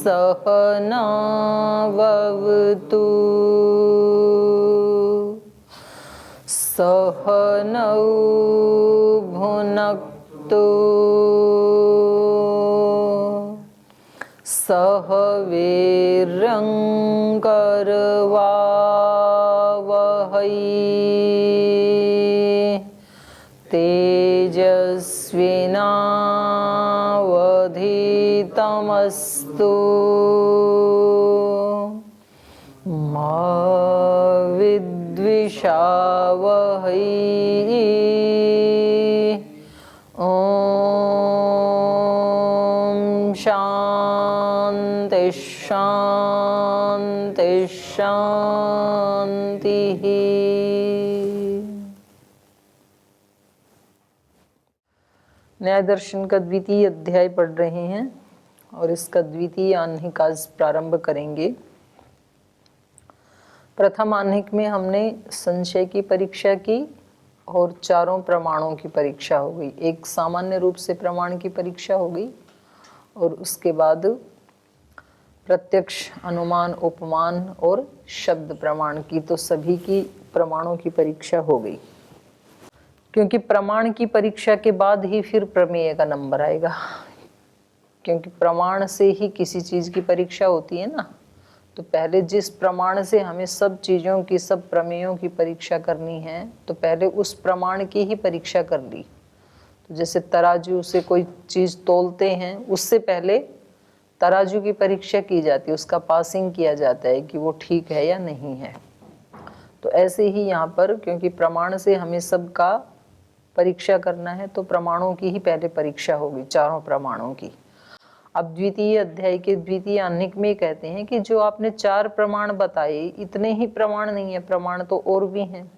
सहनाववतु सहनौ भुनक्तु सह वीर्यङ्करवावहै तेजस्विनावधीतमस्तु मा विद्विषावहै। ॐ शान्ति शान्ति शान्तिः। न्याय दर्शन का द्वितीय अध्याय पढ़ रहे हैं और इसका द्वितीय आह्निक आज प्रारंभ करेंगे। प्रथम आह्निक में हमने संशय की परीक्षा की और चारों प्रमाणों की परीक्षा हो गई। एक सामान्य रूप से प्रमाण की परीक्षा हो गई और उसके बाद प्रत्यक्ष, अनुमान, उपमान और शब्द प्रमाण की, तो सभी की प्रमाणों की परीक्षा हो गई। क्योंकि प्रमाण की परीक्षा के बाद ही फिर प्रमेय का नंबर आएगा, क्योंकि प्रमाण से ही किसी चीज़ की परीक्षा होती है ना। तो पहले जिस प्रमाण से हमें सब चीज़ों की, सब प्रमेयों की परीक्षा करनी है, तो पहले उस प्रमाण की ही परीक्षा कर ली। तो जैसे तराजू से कोई चीज़ तोलते हैं, उससे पहले तराजू की परीक्षा की जाती है, उसका पासिंग किया जाता है कि वो ठीक है या नहीं है। तो ऐसे ही यहाँ पर, क्योंकि प्रमाण से हमें सबका परीक्षा करना है, तो प्रमाणों की ही पहले परीक्षा होगी, चारों प्रमाणों की। अब द्वितीय अध्याय के द्वितीय आह्निक में कहते हैं कि जो आपने चार प्रमाण बताए, इतने ही प्रमाण नहीं है, प्रमाण तो और भी हैं।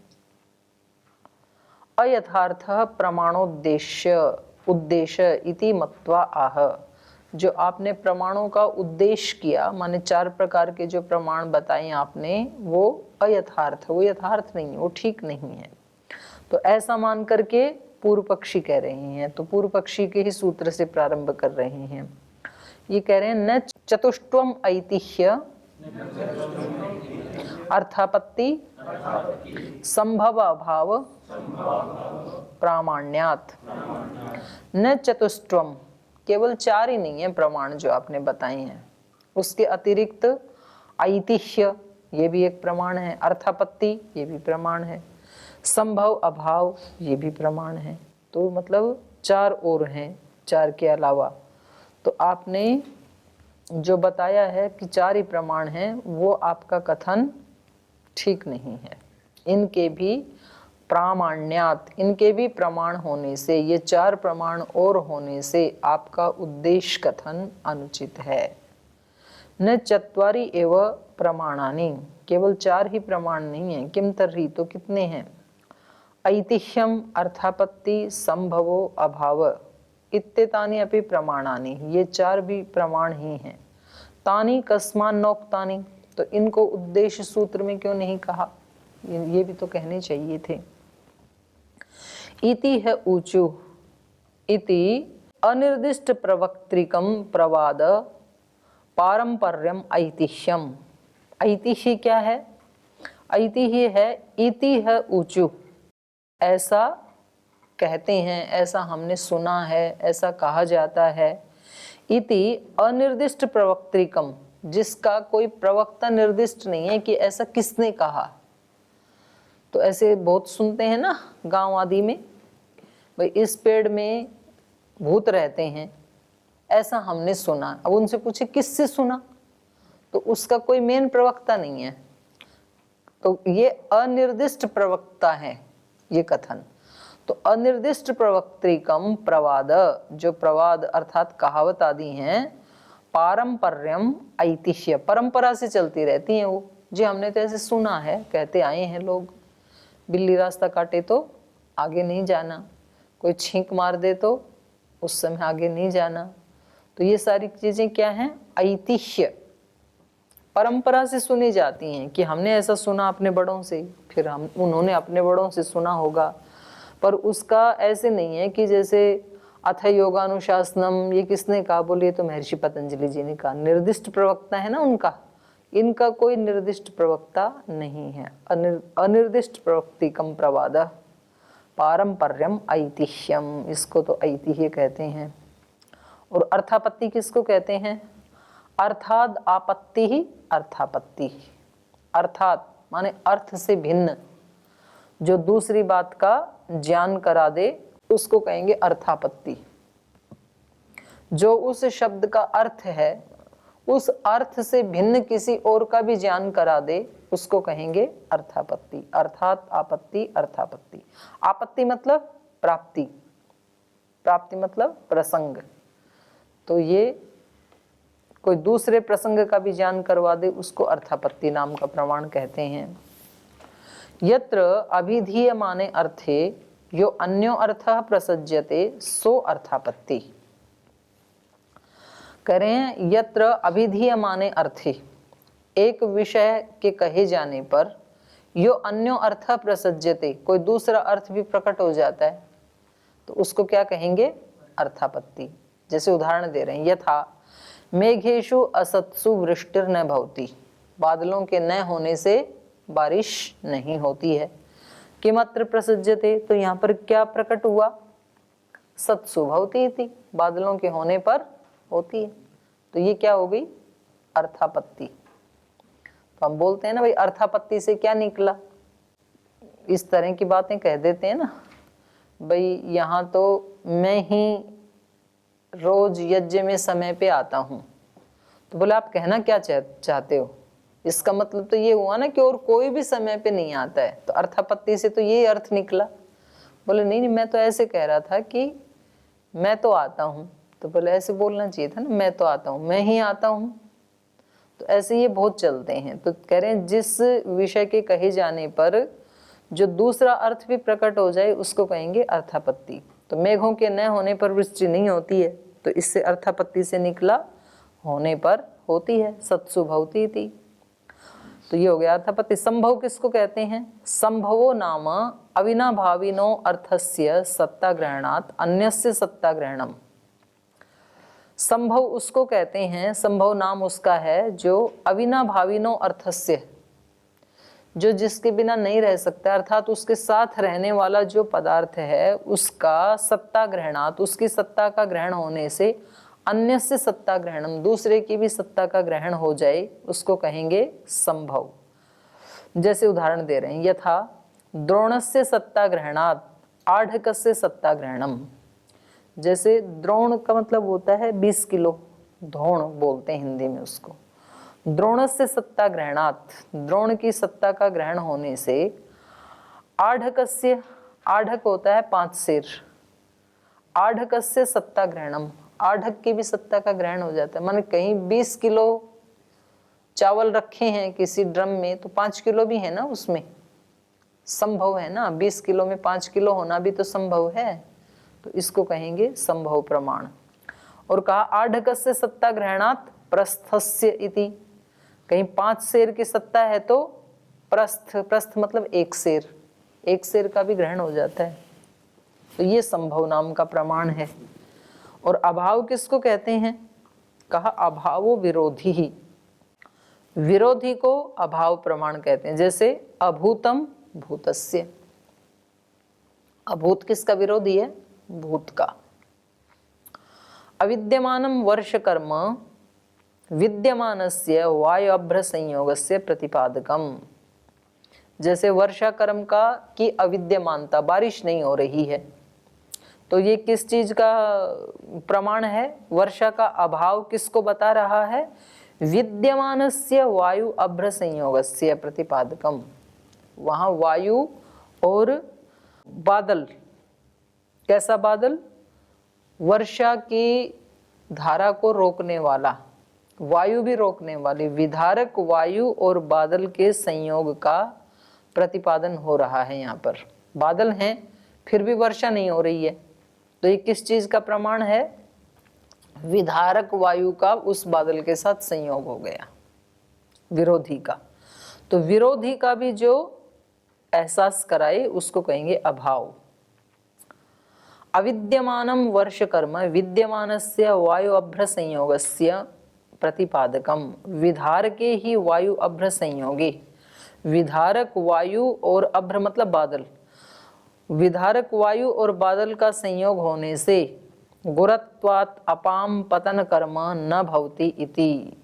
अयथार्थ प्रमाणोद्देश्य उद्देश्य इति मत्वा आह। जो आपने प्रमाणों का उद्देश्य किया, माने चार प्रकार के जो प्रमाण बताए आपने, वो अयथार्थ, वो यथार्थ नहीं है, वो ठीक नहीं है। तो ऐसा मान करके पूर्व पक्षी कह रहे हैं। तो पूर्व पक्षी के ही सूत्र से प्रारंभ कर रहे हैं। ये कह रहे हैं न चतुष्टयम् ऐतिह्य अर्थापत्ति संभव अभाव प्रामाण्यात्। न चतुष्टयम्, केवल चार ही नहीं है प्रमाण जो आपने बताए हैं, उसके अतिरिक्त ऐतिह्य, ये भी एक प्रमाण है, अर्थापत्ति, ये भी प्रमाण है, संभव अभाव, ये भी प्रमाण है। तो मतलब चार और हैं, चार के अलावा। तो आपने जो बताया है कि चार ही प्रमाण हैं, वो आपका कथन ठीक नहीं है। इनके भी प्रामाण्यात्, इनके भी प्रमाण होने से, ये चार प्रमाण और होने से आपका उद्देश्य कथन अनुचित है। न चत्वारि एव प्रमाणानि, केवल चार ही प्रमाण नहीं है, किम तर्हि, तो कितने हैं। ऐतिह्यम अर्थापत्ति संभवो अभाव इत्येतानि अपि प्रमाणानि, ये चार भी प्रमाण ही हैं। तानि कस्मान् नोक्तानि, तो इनको उद्देश्य सूत्र में क्यों नहीं कहा, ये भी तो कहने चाहिए थे। इति है ऊचु इति अनिर्दिष्ट प्रवक्त्रिकम प्रवाद पारंपर्यम ऐतिह्यम। ऐतिह्य क्या है, ऐतिह्य है इति है ऊचु, ऐसा कहते हैं, ऐसा हमने सुना है, ऐसा कहा जाता है। इति अनिर्दिष्ट प्रवक्त्रिकम, जिसका कोई प्रवक्ता निर्दिष्ट नहीं है कि ऐसा किसने कहा। तो ऐसे बहुत सुनते हैं ना गांव आदि में, भाई इस पेड़ में भूत रहते हैं, ऐसा हमने सुना। अब उनसे पूछे किससे सुना, तो उसका कोई मेन प्रवक्ता नहीं है। तो ये अनिर्दिष्ट प्रवक्ता है ये कथन। तो अनिर्दिष्ट प्रवक्त्रिकम प्रवाद, जो प्रवाद अर्थात कहावत आदि हैं, पारंपर्यम ऐतिह्य, परंपरा से चलती रहती हैं वो, जी हमने तो ऐसे सुना है, कहते आए हैं लोग। बिल्ली रास्ता काटे तो आगे नहीं जाना, कोई छींक मार दे तो उस समय आगे नहीं जाना। तो ये सारी चीजें क्या हैं, ऐतिह्य, परंपरा से सुनी जाती हैं कि हमने ऐसा सुना अपने बड़ों से, फिर उन्होंने अपने बड़ों से सुना होगा। पर उसका ऐसे नहीं है कि जैसे अथ योगानुशासनम, ये किसने कहा? बोलिए तो महर्षि पतंजलि जी ने कहा। निर्दिष्ट प्रवक्ता है ना उनका, इनका कोई निर्दिष्ट प्रवक्ता नहीं है। अनिर्दिष्ट प्रवक्तिकम प्रवाद पारंपर्यम ऐतिह्यम, इसको तो ऐतिह्य कहते हैं। और अर्थापत्ति किसको कहते हैं? अर्थात आपत्ति ही अर्थापत्ति। अर्थात माने अर्थ से भिन्न, जो दूसरी बात का ज्ञान करा दे उसको कहेंगे अर्थापत्ति। जो उस शब्द का अर्थ है उस अर्थ से भिन्न किसी और का भी ज्ञान करा दे उसको कहेंगे अर्थापत्ति। अर्थात आपत्ति अर्थापत्ति। आपत्ति मतलब प्राप्ति, प्राप्ति मतलब प्रसंग। तो ये कोई दूसरे प्रसंग का भी ज्ञान करवा दे उसको अर्थापत्ति नाम का प्रमाण कहते हैं। यत्र अभिधीयमाने अर्थे यो अन्यो अर्थः प्रसज्यते सो अर्थापत्ति। करें यत्र अभिधीयमाने अर्थे, एक विषय के कहे जाने पर यो अन्यो अर्थः प्रसज्यते, कोई दूसरा अर्थ भी प्रकट हो जाता है तो उसको क्या कहेंगे? अर्थापत्ति। जैसे उदाहरण दे रहे हैं, यथा मेघेषु असत्सु वृष्टिर् न भवति, बादलों के न होने से बारिश नहीं होती है। किमत्र प्रसज्यते, तो यहाँ पर क्या प्रकट हुआ? सत्सु भवति इति, बादलों के होने पर होती है। तो ये क्या हो गई? अर्थापत्ति। तो हम बोलते हैं ना भाई अर्थापत्ति से क्या निकला, इस तरह की बातें कह देते हैं ना भाई, यहाँ तो मैं ही रोज यज्ञ में समय पे आता हूँ। तो बोले आप कहना क्या चाहते हो? इसका मतलब तो ये हुआ ना कि और कोई भी समय पे नहीं आता है, तो अर्थापत्ति से तो ये अर्थ निकला। बोले नहीं, मैं तो ऐसे कह रहा था कि मैं तो आता हूँ। तो बोले ऐसे बोलना चाहिए था ना, मैं तो आता हूँ, मैं ही आता हूँ। तो ऐसे ये बहुत चलते हैं। तो कह रहे हैं जिस विषय के कहे जाने पर जो दूसरा अर्थ भी प्रकट हो जाए उसको कहेंगे अर्थापत्ति। तो मेघों के न होने पर वृष्टि नहीं होती है, तो इससे अर्थापत्ति से निकला होने पर होती है, सत्सु भवति इति। तो ये हो गया अर्थापत्ति। संभव किसको कहते हैं? संभवो नाम अविनाभाविनो अर्थस्य सत्ता ग्रहणात् अन्यस्य सत्ता ग्रहणम। संभव उसको कहते हैं, संभव नाम उसका है जो अविनाभाविनो अर्थस्य, जो जिसके बिना नहीं रह सकता, अर्थात उसके साथ रहने वाला जो पदार्थ है उसका सत्ता ग्रहणात्, उसकी सत्ता का ग्रहण होने से अन्यस्य सत्ता ग्रहणम, दूसरे की भी सत्ता का ग्रहण हो जाए उसको कहेंगे संभव। जैसे उदाहरण दे रहे हैं, यथा द्रोणस्य सत्ता ग्रहणात् आढ़कस्य सत्ता ग्रहणम। जैसे द्रोण का मतलब होता है 20 किलो, धौण बोलते हैं हिंदी में उसको। द्रोणस्य सत्ता ग्रहणात्, द्रोण की सत्ता का ग्रहण होने से आढ़कस्य, आढ़क होता है 5 सेर, आढ़कस्य सत्ता ग्रहणम, आढ़क की भी सत्ता का ग्रहण हो जाता है। माने कहीं 20 किलो चावल रखे हैं किसी ड्रम में तो 5 किलो भी है ना उसमें, संभव है ना। 20 किलो में 5 किलो होना भी तो संभव है, तो इसको कहेंगे संभव प्रमाण। और कहा आढ़कस्य सत्ता ग्रहणात् प्रस्थस्य इति, कहीं 5 सेर की सत्ता है तो प्रस्थ, प्रस्थ मतलब 1 सेर, 1 सेर का भी ग्रहण हो जाता है। तो ये संभव नाम का प्रमाण है। और अभाव किसको कहते हैं? कहा अभावो विरोधी ही, विरोधी को अभाव प्रमाण कहते हैं। जैसे अभूतम भूतस्य, अभूत किसका विरोधी है? भूत का। अविद्यमानम वर्ष कर्म विद्यमानस्य वायुअभ्र संयोगस्य प्रतिपादकम। जैसे वर्षा कर्म का की अविद्यमानता, बारिश नहीं हो रही है, तो ये किस चीज का प्रमाण है? वर्षा का अभाव किसको बता रहा है? विद्यमानस्य वायु अभ्र संयोगस्य प्रतिपादकम। वहां वायु और बादल, कैसा बादल? वर्षा की धारा को रोकने वाला, वायु भी रोकने वाली, विधारक वायु और बादल के संयोग का प्रतिपादन हो रहा है। यहाँ पर बादल हैं फिर भी वर्षा नहीं हो रही है, तो ये किस चीज का प्रमाण है? विधारक वायु का उस बादल के साथ संयोग हो गया, विरोधी का। तो विरोधी का भी जो एहसास कराए उसको कहेंगे अभाव। अविद्यमानं वर्षकर्म विद्यमानस्य वायु अभ्र संयोगस्य प्रतिपादकम। विधारके ही वायु अभ्र संयोगे, विधारक वायु और अभ्र मतलब बादल, विधारक वायु और बादल का संयोग होने से गुरुत्वात् अपाम पतन कर्म न भवति इति।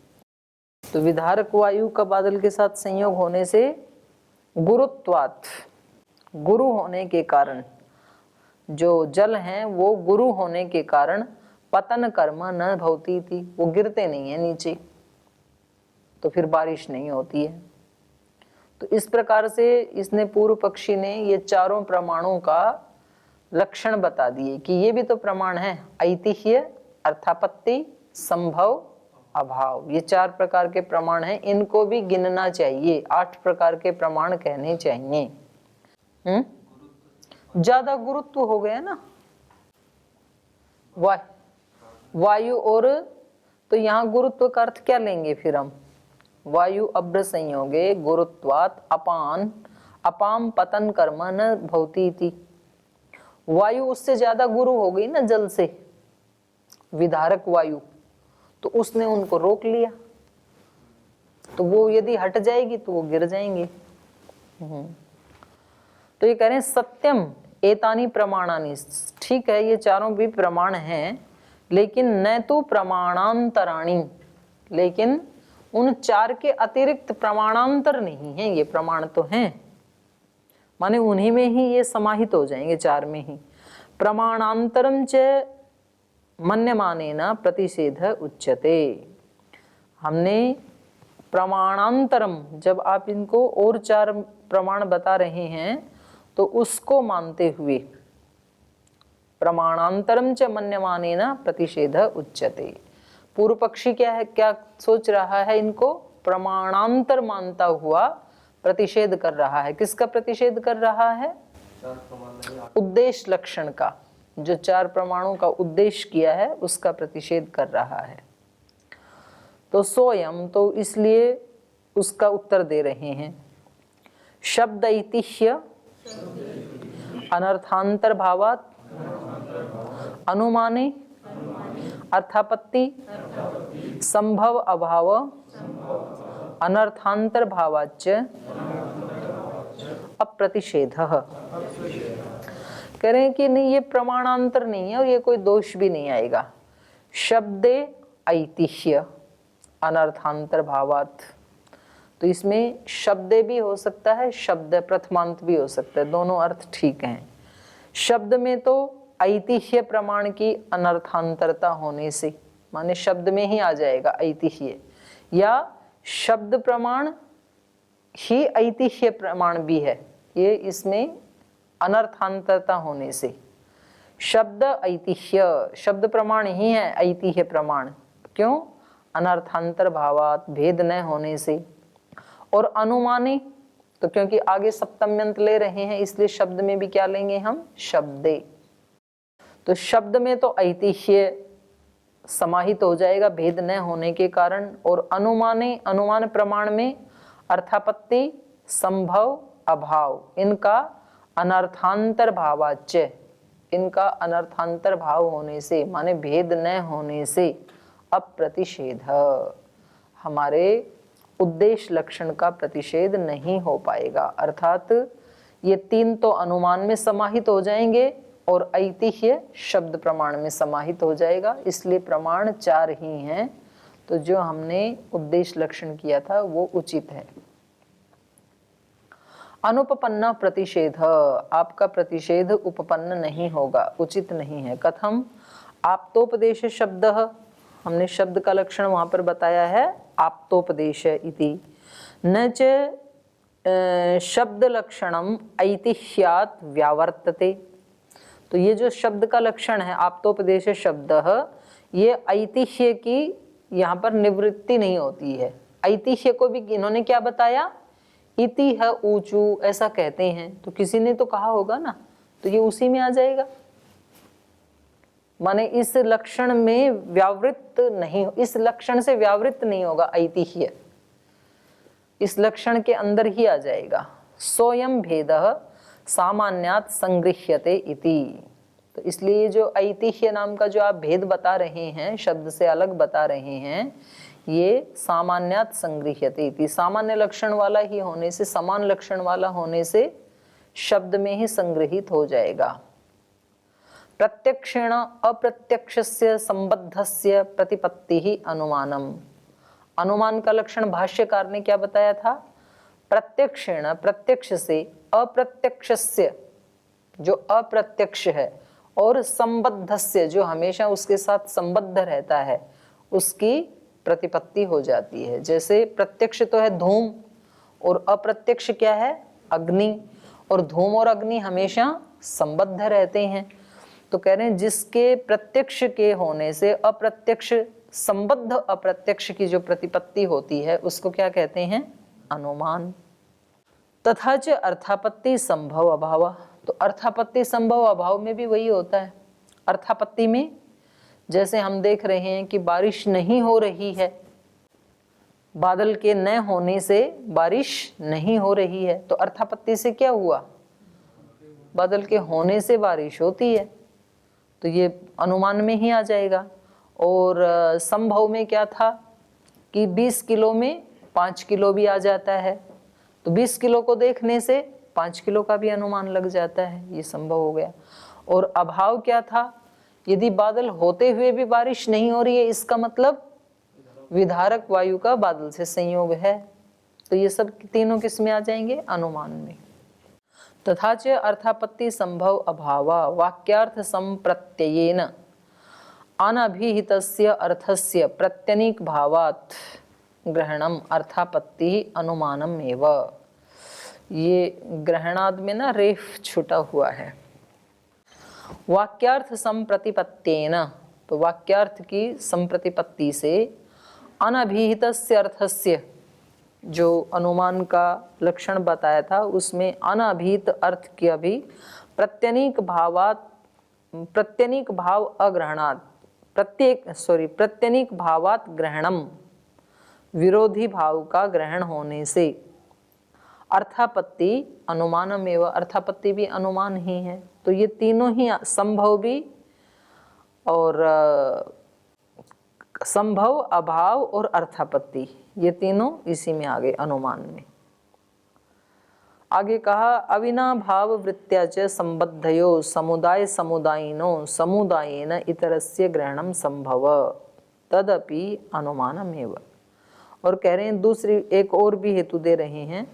तो विधारक वायु का बादल के साथ संयोग होने से गुरुत्वात्, गुरु होने के कारण, जो जल हैं वो गुरु होने के कारण पतन कर्म न भवति इति, वो गिरते नहीं है नीचे, तो फिर बारिश नहीं होती है। तो इस प्रकार से इसने पूर्व पक्षी ने ये चारों प्रमाणों का लक्षण बता दिए कि ये भी तो प्रमाण है, ऐतिह्य, अर्थापत्ति, संभव, अभाव, ये 4 प्रकार के प्रमाण हैं, इनको भी गिनना चाहिए। 8 प्रकार के प्रमाण कहने चाहिए। ज्यादा गुरुत्व हो गया ना वायु और, तो यहाँ गुरुत्व का अर्थ क्या लेंगे फिर हम? वायु अभ्र संयोगे गुरुत्वात् अपाम पतन कर्म न भवति इति। वायु उससे ज्यादा गुरु हो गई ना जल से, विधारक वायु, तो उसने उनको रोक लिया, तो वो यदि हट जाएगी तो वो गिर जाएंगे। तो ये कह रहे हैं सत्यम एतानी प्रमाणानि, ठीक है ये चारों भी प्रमाण हैं, लेकिन न तो प्रमाणांतराणी, लेकिन उन 4 के अतिरिक्त प्रमाणांतर नहीं है, ये प्रमाण तो हैं, माने उन्हीं में ही ये समाहित हो जाएंगे, 4 में ही। प्रमाणांतरम च मन्यमानेन प्रतिषेध उच्यते। हमने प्रमाणांतरम, जब आप इनको और 4 प्रमाण बता रहे हैं तो उसको मानते हुए प्रमाणांतरम च मन्यमानेन प्रतिषेध उच्यते। पूर्व पक्षी क्या है, क्या सोच रहा है? इनको प्रमाणांतर मानता हुआ प्रतिषेध कर रहा है। किसका प्रतिषेध कर रहा है? उद्देश्य लक्षण का, जो 4 प्रमाणों का उद्देश्य किया है उसका प्रतिषेध कर रहा है। तो सोयम, तो इसलिए उसका उत्तर दे रहे हैं। शब्द ऐतिह्य अनर्थांतर भावात् अनुमाने अर्थापत्ति संभव अभाव अनर्थांतर भावाच्च अप्रतिषेधः। कह रहे हैं कि नहीं ये प्रमाणांतर नहीं है और ये कोई दोष भी नहीं आएगा। शब्दे ऐतिह्य अनर्थांतर भावात्, तो इसमें शब्दे भी हो सकता है, शब्द प्रथमांत भी हो सकता है, दोनों अर्थ ठीक हैं। शब्द में तो ऐतिह्य प्रमाण की अनर्थांतरता होने से, माने शब्द में ही आ जाएगा ऐतिह्य, या शब्द प्रमाण ही ऐतिह्य प्रमाण भी है, ये इसमें अनर्थांतरता होने से। शब्द ऐतिह्य, शब्द प्रमाण ही है ऐतिह्य प्रमाण, क्यों? अनर्थांतर भावात, भेद न होने से। और अनुमाने, तो क्योंकि आगे सप्तम्यंत ले रहे हैं इसलिए शब्द में भी क्या लेंगे हम? शब्दे। तो शब्द में तो ऐतिह्य समाहित हो जाएगा भेद न होने के कारण, और अनुमाने, अनुमान प्रमाण में अर्थापत्ति संभव अभाव, इनका अनर्थांतर भावाच्य, इनका अनर्थांतर भाव होने से, माने भेद न होने से अप्रतिषेध, हमारे उद्देश्य लक्षण का प्रतिषेध नहीं हो पाएगा। अर्थात ये 3 तो अनुमान में समाहित हो जाएंगे और ऐतिह्य शब्द प्रमाण में समाहित हो जाएगा, इसलिए प्रमाण 4 ही हैं। तो जो हमने उद्देश्य लक्षण किया था वो उचित है। अनुपपन्न प्रतिषेध, आपका प्रतिषेध उपपन्न नहीं होगा, उचित नहीं है। कथम? आप्तोपदेश शब्द, हमने शब्द का लक्षण वहां पर बताया है आप्तोपदेश इति। न च शब्द लक्षणम ऐतिह्यात व्यावर्तते, तो ये जो शब्द का लक्षण है आप्तोपदेश शब्द, ये ऐतिह्य की यहाँ पर निवृत्ति नहीं होती है। ऐतिह्य को भी इन्होंने क्या बताया? इति है ऊंचू, ऐसा कहते हैं, तो किसी ने तो कहा होगा ना, तो ये उसी में आ जाएगा। माने इस लक्षण में व्यावृत्त नहीं, इस लक्षण से व्यावृत्त नहीं होगा ऐतिह्य, इस लक्षण के अंदर ही आ जाएगा। सोयम भेदः सामान्यात् संगृह्यते इति। तो इसलिए जो ऐतिह्य नाम का जो आप भेद बता रहे हैं, शब्द से अलग बता रहे हैं, ये सामान्यात् संगृह्यते इति, सामान्य लक्षण वाला ही होने से, समान लक्षण वाला होने से शब्द में ही संग्रहित हो जाएगा। प्रत्यक्षेण अप्रत्यक्षस्य संबद्धस्य प्रतिपत्ति ही अनुमानम। अनुमान का लक्षण भाष्यकार ने क्या बताया था? प्रत्यक्षेण, प्रत्यक्ष से, अप्रत्यक्षस्य जो अप्रत्यक्ष है, और संबद्धस्य जो हमेशा उसके साथ संबद्ध रहता है, उसकी प्रतिपत्ति हो जाती है। जैसे प्रत्यक्ष तो है धूम, और अप्रत्यक्ष क्या है? अग्नि, और धूम और अग्नि हमेशा संबद्ध रहते हैं। तो कह रहे हैं जिसके प्रत्यक्ष के होने से अप्रत्यक्ष, संबद्ध अप्रत्यक्ष की जो प्रतिपत्ति होती है, उसको क्या कहते हैं? अनुमान। तथा च अर्थापत्ति संभव अभाव। तो अर्थापत्ति संभव अभाव में भी वही होता है। अर्थापत्ति में जैसे हम देख रहे हैं कि बारिश नहीं हो रही है, बादल के न होने से बारिश नहीं हो रही है, तो अर्थापत्ति से क्या हुआ? बादल के होने से बारिश होती है, तो ये अनुमान में ही आ जाएगा। और संभव में क्या था कि 20 किलो में 5 किलो भी आ जाता है, तो 20 किलो को देखने से 5 किलो का भी अनुमान लग जाता है, ये संभव हो गया। और अभाव क्या था? यदि बादल होते हुए भी बारिश नहीं हो रही है, इसका मतलब विधारक वायु का बादल से संयोग है। तो ये सब तीनों किस में आ जाएंगे? अनुमान में। तथा च अर्थापत्ति संभव अभाव वाक्यार्थ संप्रत्ययेन अनभिहितस्य अर्थस्य प्रत्यनीक भावात् ग्रहणम अर्थापत्ति अनुमानम एव। ये ग्रहणाद में ना रेफ छुटा हुआ है। वाक्यार्थ संप्रतिपत्तेन, तो वाक्यार्थ की संप्रतिपत्ति से, अनभिहितस्य अर्थस्य जो अनुमान का लक्षण बताया था, उसमें अनभिहित अर्थ की भी प्रत्यनीक भावात, प्रत्यनीक भाव अग्रहणात्, प्रत्यनीक भावात ग्रहणम, विरोधी भाव का ग्रहण होने से अर्थापत्ति अनुमानम एवं, अर्थापत्ति भी अनुमान ही है। तो ये तीनों ही संभव भी, और संभव, अभाव और अर्थापत्ति, ये तीनों इसी में आ गए अनुमान में। आगे कहा अविनाभाव वृत्त्या च संबद्धयो समुदाय समुदायिनो समुदायेन इतरस्य ग्रहणम संभव तदपि अनुमानमेव। और कह रहे हैं दूसरी एक और भी हेतु दे रहे हैं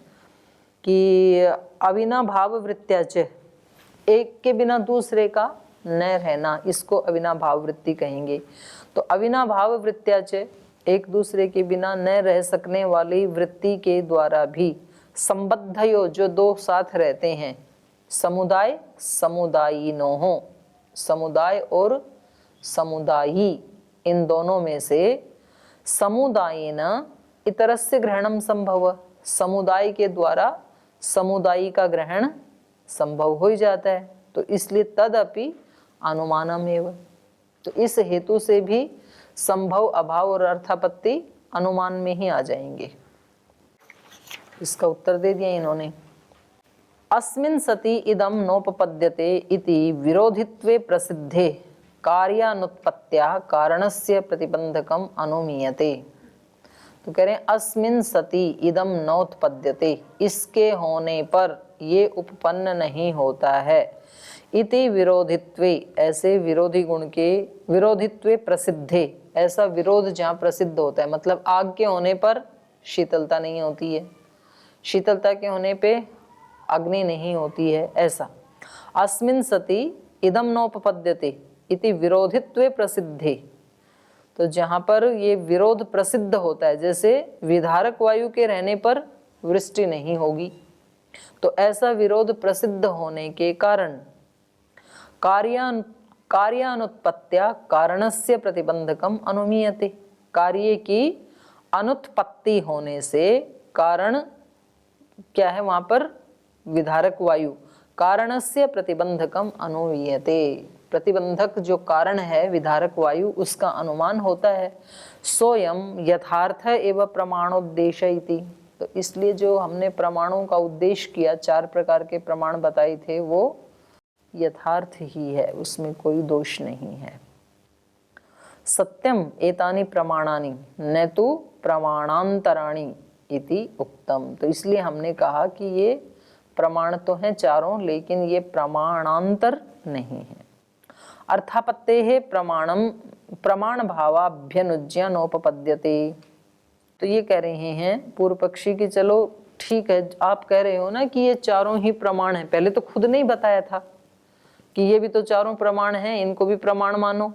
कि अविनाभाव वृत्त्या च, एक के बिना दूसरे का न रहना, इसको अविनाभाव वृत्ति कहेंगे। तो अविनाभाव वृत्त्या च, एक दूसरे के बिना न रह सकने वाली वृत्ति के द्वारा भी संबद्धयो, जो दो साथ रहते हैं, समुदाय समुदायिनोः, समुदाय और समुदायी, इन दोनों में से समुदायेन इतरस्य ग्रहणम संभव, समुदाय के द्वारा समुदायी का ग्रहण संभव हो ही जाता है। तो इसलिए तदपि अनुमानमेव, तो इस हेतु से भी संभव, अभाव और अर्थापत्ति अनुमान में ही आ जाएंगे। इसका उत्तर दे दिया इन्होंने। अस्मिन् सति इदं नोपपद्यते इति विरोधित्वे प्रसिद्धे कार्यानुत्पत्त्या कारणस्य प्रतिबंधकम अनुमीयते। तो कह रहे हैं अस्मिन् सति इदं नोत्पद्यते, इसके होने पर ये उपपन्न नहीं होता है, इति विरोधित्वे, ऐसे विरोधी गुण के विरोधित्वे प्रसिद्धे, ऐसा विरोध जहाँ प्रसिद्ध होता है, मतलब आग के होने पर शीतलता नहीं होती है, शीतलता के होने पे अग्नि नहीं होती है, ऐसा। अस्मिन् सति इदं नोपपद्यते इति विरोधित्वे प्रसिद्धे, तो जहाँ पर ये विरोध प्रसिद्ध होता है, जैसे विधारक वायु के रहने पर वृष्टि नहीं होगी, तो ऐसा विरोध प्रसिद्ध होने के कारण कार्यानुत्पत्त्या कारणस्य प्रतिबंधकम अनुमीयते, कार्य की अनुत्पत्ति होने से कारण क्या है वहां पर? विधारक वायु, कारणस्य प्रतिबंधकम अनुमीयते, प्रतिबंधक जो कारण है विधारक वायु, उसका अनुमान होता है। सोयम यथार्थ एवं प्रमाणोद्देश्य इति, तो इसलिए जो हमने प्रमाणों का उद्देश्य किया, 4 प्रकार के प्रमाण बताए थे, वो यथार्थ ही है, उसमें कोई दोष नहीं है। सत्यम एतानि प्रमाणानि न तो प्रमाणांतराणि इति उक्तम। तो इसलिए हमने कहा कि ये प्रमाण तो हैं चारों, लेकिन ये प्रमाणांतर नहीं है। अर्थापत्तेः प्रमाणम प्रमाण भावाभ्यनुज्य नोपपद्यते। तो ये कह रहे हैं पूर्व पक्षी कि चलो ठीक है, आप कह रहे हो ना कि ये चारों ही प्रमाण हैं, पहले तो खुद नहीं बताया था कि ये भी तो चारों प्रमाण हैं, इनको भी प्रमाण मानो।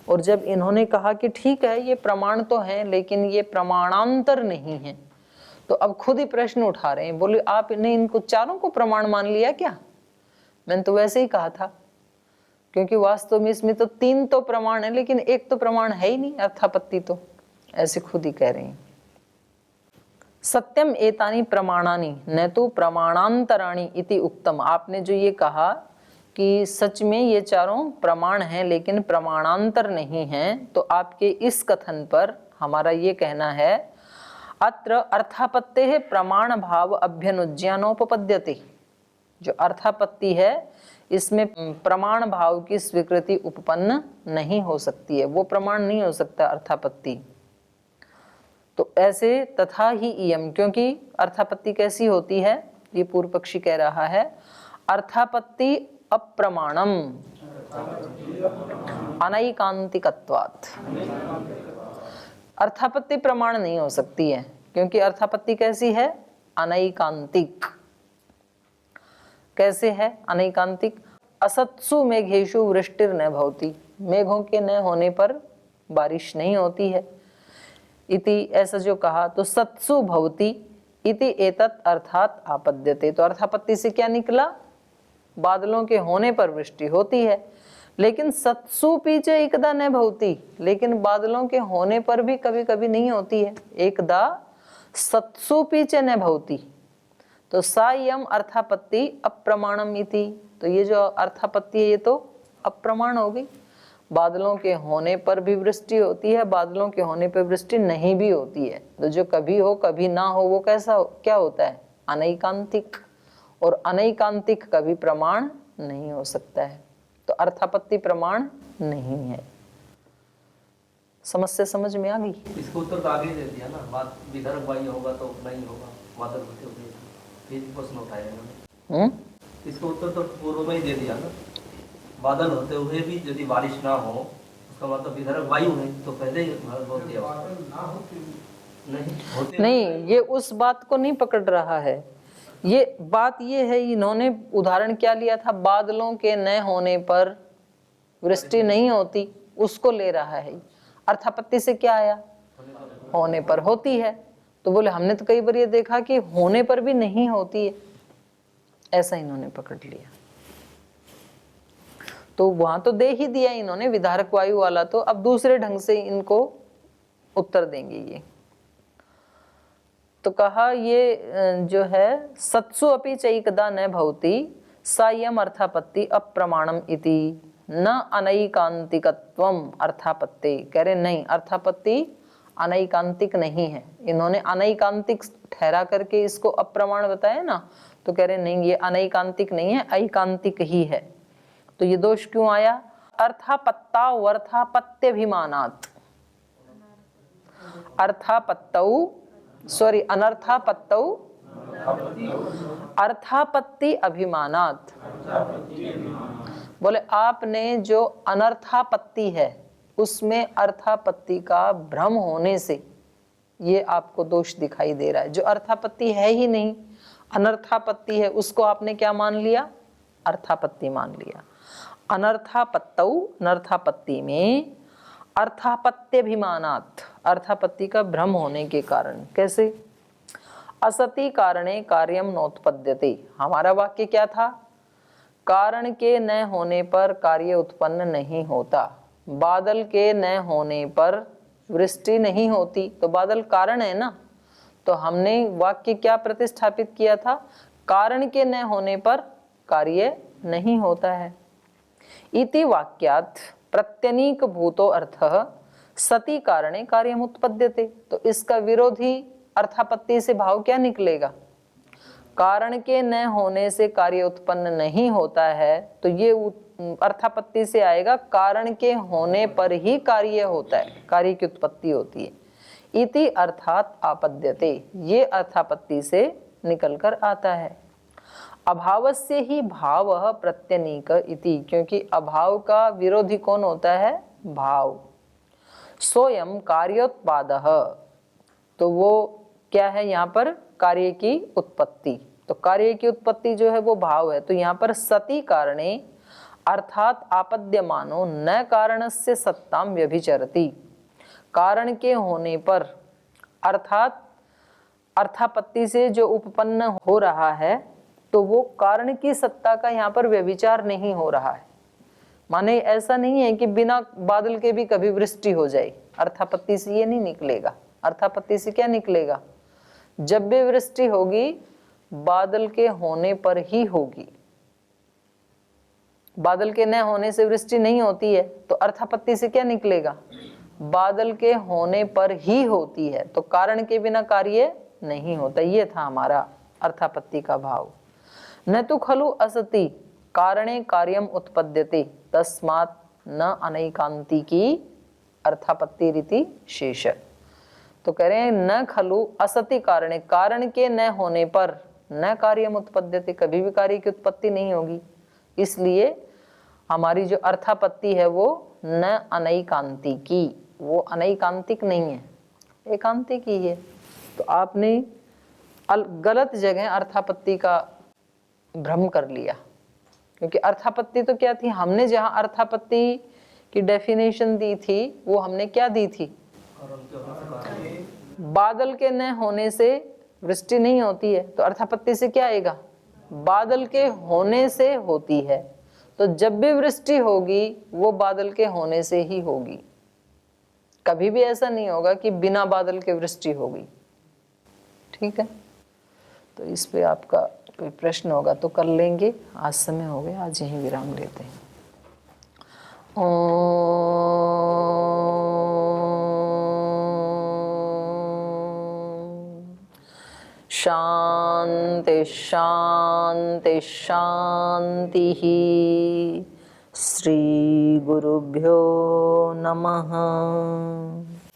और जब इन्होंने कहा कि ठीक है ये प्रमाण तो हैं लेकिन ये प्रमाणांतर नहीं है, तो अब खुद ही प्रश्न उठा रहे हैं, बोले आपने इनको चारों को प्रमाण मान लिया क्या? मैंने तो वैसे ही कहा था, क्योंकि वास्तव में इसमें तो 3 तो प्रमाण है लेकिन एक तो प्रमाण है ही नहीं, अर्थापत्ति। तो ऐसे खुद ही कह रहे हैं। सत्यम एतानि प्रमाणानि न तो प्रमाणांतराणि इति उक्तम। आपने जो ये कहा कि सच में ये चारों प्रमाण हैं लेकिन प्रमाणांतर नहीं हैं, तो आपके इस कथन पर हमारा ये कहना है अत्र अर्थापत्तेः प्रमाण भाव अभ्यनुज्ञानोपपद्यते। जो अर्थापत्ति है इसमें प्रमाण भाव की स्वीकृति उपपन्न नहीं हो सकती है, वो प्रमाण नहीं हो सकता अर्थापत्ति। तो ऐसे तथा ही इयम, क्योंकि अर्थापत्ति कैसी होती है, ये पूर्व पक्षी कह रहा है, अर्थापत्ति अप्रमाणम अनैकांतिकत्वात्। अर्थापत्ति प्रमाण नहीं हो सकती है क्योंकि अर्थापत्ति कैसी है? अनैकांतिक। कैसे है अनैकांतिक? असत्सु मेघेषु वृष्टिर्न भवति। मेघों के न होने पर बारिश नहीं होती है। इति ऐसा जो कहा, तो सत्सु भवति इति एतत् अर्थात आपद्यते। तो अर्थापत्ति से क्या निकला? बादलों के होने पर वृष्टि होती है, लेकिन सत्सु पीछे एकदा न भवति, लेकिन बादलों के होने पर भी कभी कभी नहीं होती है। एकदा सत्सु पीछे न भवति, तो सायम अर्थापत्ति अप्रमाणम इति। तो ये जो अर्थापत्ति है ये तो अप्रमाण हो गई। बादलों के होने पर भी वृष्टि होती है, बादलों के होने पर वृष्टि नहीं भी होती है। तो जो कभी हो कभी ना हो वो कैसा क्या होता है? अनैकांतिक। और अनैकांतिक कभी प्रमाण नहीं हो सकता है, तो अर्थापत्ति प्रमाण नहीं है। समस्या समझ में आ गई? इसको उत्तर तो आगे दे दिया ना, बात विदर्भ वायु होगा तो नहीं होगा, बादल होते हुए फिर प्रश्न उठाया इन्होंने। इसको उत्तर तो पूर्व में ही दे दिया ना, बादल होते हुए भी यदि बारिश ना हो उसका मतलब विदर्भ वायु है, तो पहले ही नहीं, ये उस बात को नहीं पकड़ रहा है। ये बात ये है, इन्होंने उदाहरण क्या लिया था? बादलों के न होने पर वृष्टि नहीं होती, उसको ले रहा है। अर्थापत्ति से क्या आया? होने पर होती है। तो बोले हमने तो कई बार ये देखा कि होने पर भी नहीं होती है, ऐसा इन्होंने पकड़ लिया। तो वहां तो दे ही दिया इन्होंने विधारक वायु वाला, तो अब दूसरे ढंग से इनको उत्तर देंगे ये। तो कहा ये जो है सत्सु अपि चैकदा न भवति सायम अर्थापत्ति अप्रमाणम इति न अनैकांतिकत्वम अर्थापत्ति। कह रहे नहीं, अर्थापत्ति अनैकांतिक नहीं है। इन्होंने अनैकांतिक ठहरा करके इसको अप्रमाण बताया ना, तो कह रहे नहीं ये अनैकांतिक नहीं है, ऐकांतिक ही है। तो ये दोष क्यों आया? अर्थापत्ता वर्थापत्यभिमानात्। अर्थापत्तौ सॉरी अनर्थापत्तौ अर्थापत्ति अभिमानात्। बोले आपने जो अनर्थापत्ति है उसमें अर्थापत्ति का भ्रम होने से ये आपको दोष दिखाई दे रहा है। जो अर्थापत्ति है ही नहीं, अनर्थापत्ति है, उसको आपने क्या मान लिया? अर्थापत्ति मान लिया। अनर्थापत्तौ, अनर्थापत्ति में अर्थापत्यभिमानात्, अर्थापत्ति का भ्रम होने के कारण। कैसे? असति कारणे कार्यम नोत्पद्यते। हमारा वाक्य क्या था? कारण के न होने पर कार्य उत्पन्न नहीं होता। बादल के न होने पर वृष्टि नहीं होती, तो बादल कारण है ना। तो हमने वाक्य क्या प्रतिस्थापित किया था? कारण के न होने पर कार्य नहीं होता है। इति वाक्यात् प्रत्यनीक भूतो अर्थः सति कारणे कार्यम उत्पद्यते। तो इसका विरोधी अर्थापत्ति से भाव क्या निकलेगा? कारण के न होने से कार्य उत्पन्न नहीं होता है, तो ये अर्थापत्ति से आएगा कारण के होने पर ही कार्य होता है, कार्य की उत्पत्ति होती है। इति अर्थात आपद्यते, ये अर्थापत्ति से निकलकर आता है। अभावस्य ही भाव प्रत्यनीक इति, क्योंकि अभाव का विरोधी कौन होता है? भाव। सोयम कार्योत्पादः, तो वो क्या है यहाँ पर? कार्य की उत्पत्ति। तो कार्य की उत्पत्ति जो है वो भाव है। तो यहाँ पर सति कारणे अर्थात आपद्यमानो न कारणस्य सत्ताम व्यभिचरति, कारण के होने पर अर्थात अर्थापत्ति से जो उपपन्न हो रहा है, तो वो कारण की सत्ता का यहाँ पर व्यभिचार नहीं हो रहा है। माने ऐसा नहीं है कि बिना बादल के भी कभी वृष्टि हो जाए, अर्थापत्ति से ये नहीं निकलेगा। अर्थापत्ति से क्या निकलेगा? जब भी वृष्टि होगी बादल के होने पर ही होगी। बादल के न होने से वृष्टि नहीं होती है, तो अर्थापत्ति से क्या निकलेगा? बादल के होने पर ही होती है, तो कारण के बिना कार्य नहीं होता। ये था हमारा अर्थापत्ति का भाव। न तो खलु असति कारणे कार्यम उत्पद्यते तस्मात् न अनैकांति की अर्थापत्ति रीति शेष। तो कह रहे हैं न खलु असति कारणे, कारण के न होने पर न कार्यम उत्पद्यते, कभी भी कार्य की उत्पत्ति नहीं होगी। इसलिए हमारी जो अर्थापत्ति है वो न अनैकांति की, वो अनैकांतिक नहीं है, एकांतिक ही है। तो आपने गलत जगह अर्थापत्ति का भ्रम कर लिया, क्योंकि अर्थापत्ति तो क्या थी? हमने जहाँ अर्थापत्ति की डेफिनेशन दी थी वो हमने क्या दी थी? बादल के न होने से वृष्टि नहीं होती है, तो अर्थापत्ति से क्या आएगा? बादल के होने से होती है। तो जब भी वृष्टि होगी वो बादल के होने से ही होगी। कभी भी ऐसा नहीं होगा कि बिना बादल के वृष्टि होगी। ठीक है, तो इस पे आपका कोई प्रश्न होगा तो कर लेंगे। आज समय हो गया, आज यहीं विराम लेते हैं। शांति शांति शांति। श्री गुरुभ्यो नमः।